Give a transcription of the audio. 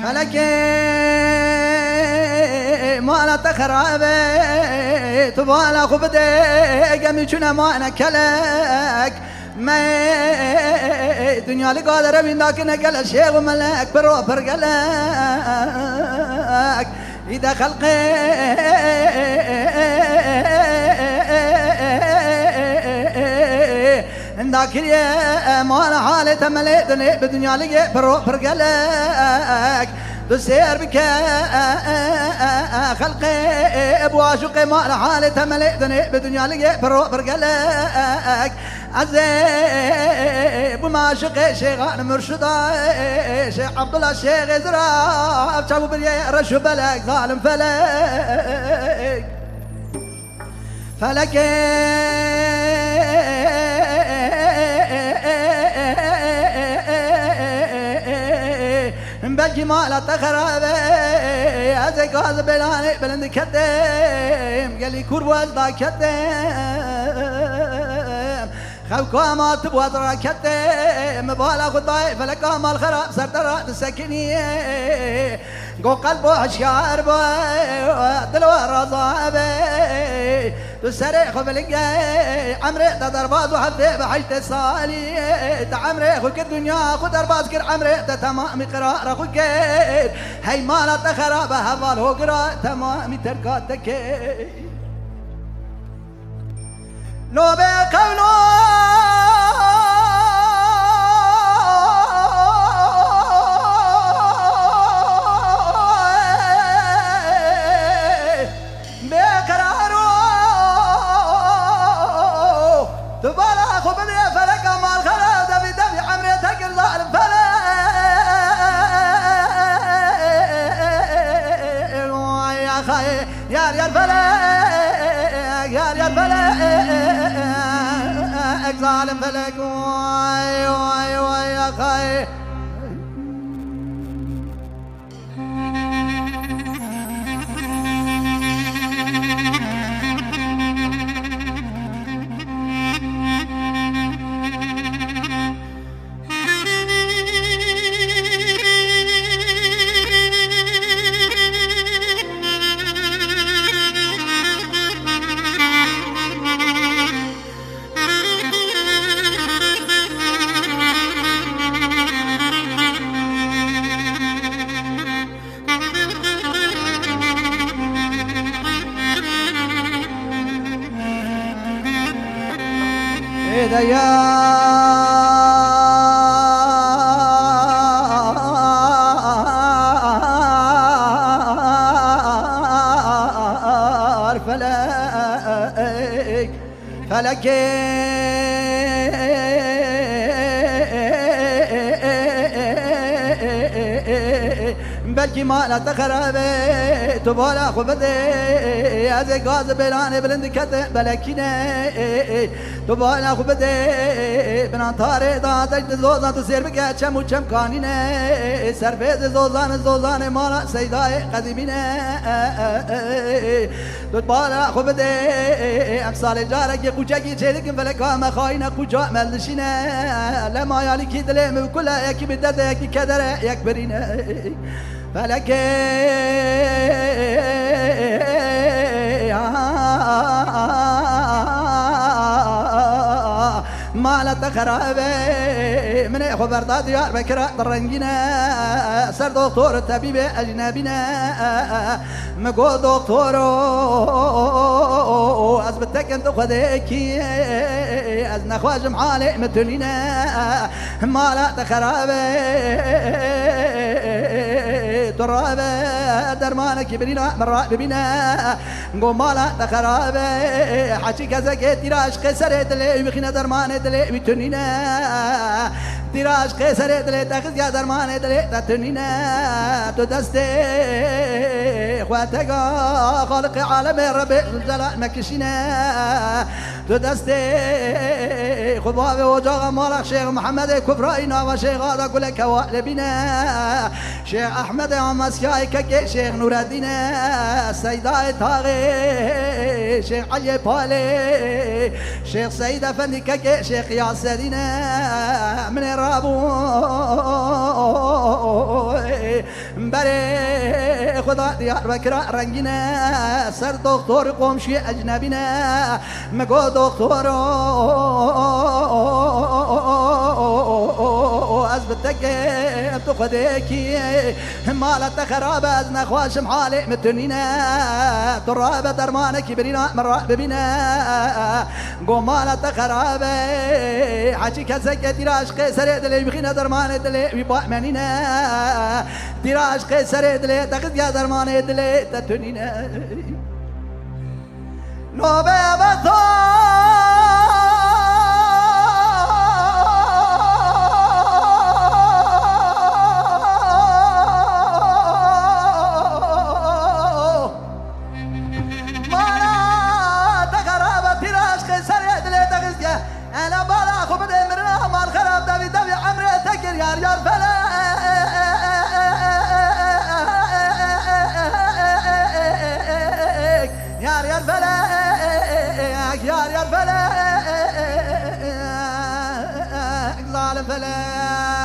فلك ما تخربي تبالا خبدي قمي شنا ما انا كلك ما دنيا لي قادر من ذاك نقل الشيخ وملك برو برقلك اذا خلقي ذاك يا ما انا حالي تمليتني بدنيا لي برو برقلك تسير بك خلقي ابو عاشقي ما لحالي تمليتني بدنيا لقي برقلك عزيب وما عاشقي شيخان مرشدا شيخ عبد الله الشيخ زراب شابو بريا رشو بلك ظالم فلك فلك بالجمال تخربي هذا قاز بلاني بلند كدم قال لي كروز دا كدم خوكا ما تبغى ترى كدم مبالغ ضايف لك مال خراب سرترا تسكني قو قلبه شعر دلو رضابي تسريخ بلقاي عمري تدرباز وحفي بحجت الصالي تعمري خوك الدنيا خو درباز كر عمري تمامي قرار خوك هاي مالا تخرابه هفال هو قرار تمامي تركاتك لو بقولو يا الفلك ظالم فلك واي واي واي يا خاي يا فلك بلكي ما لا تخربي تبالا خبدي هذا قاز بلاني بلند كتب بلكيني تبالا خبدي بنانتاري دا تجد زوزان تسير بك چم و چم كانيني سرفيز زوزان مالا سيداي قديميني تبالا خبدي امثال جارك يقوشاكي چيدك فلكا مخاينة قوشا ملشيني لما يالي كي دلم وكلها يكي بدد يكي كدر يكبريني فلك ما لا تخربي من خبر داد ديار بكرة درنجنا سر دكتور طبيب أجنبينا مقول دكتور أثبتك أنت خديكي أزنا خواج معالي متنينا ما لا تخربي ترابه درمانك برينا مرة ببينا نقوم مالا تخرابه حاشي كذا تراش قيسرت لي بخينا درمان دلي بتنينا تراش قيسرت لي تاخذ يا درمان دلي تتنينا تدستي اخواتك خالق عالم رب الجلال مكشينا تدستي خباب وجاغ مالك شيخ محمد كفرائنا وشيخ هذا كل كوالبنا شيخ أحمد عمسياي كي شيخ نور الدين سيداي طاغي شيخ علي بالي شيخ سيد أفندي كي شيخ ياسرين من الرابو بري خدا ديار بكرة رنجنا سر دكتور قومشي أجنبنا مقو دكتور أزبتك تخديكي مالت خراب از نخواش محالي متنينا تراب درمانك برينا مرة ببينا قو مالت خراب حاجي كزك تراش قيسر دلي بخينا درمان دلي بيبا منينا تراش قيسر دلي تخذ يا درمان دلي تتنينا نوبة أنا بالا خو بدي مرنا مال خراب دبي دبي عمري تكر يار يار فلا يار يار فلا يار يار فلا ظالم فلا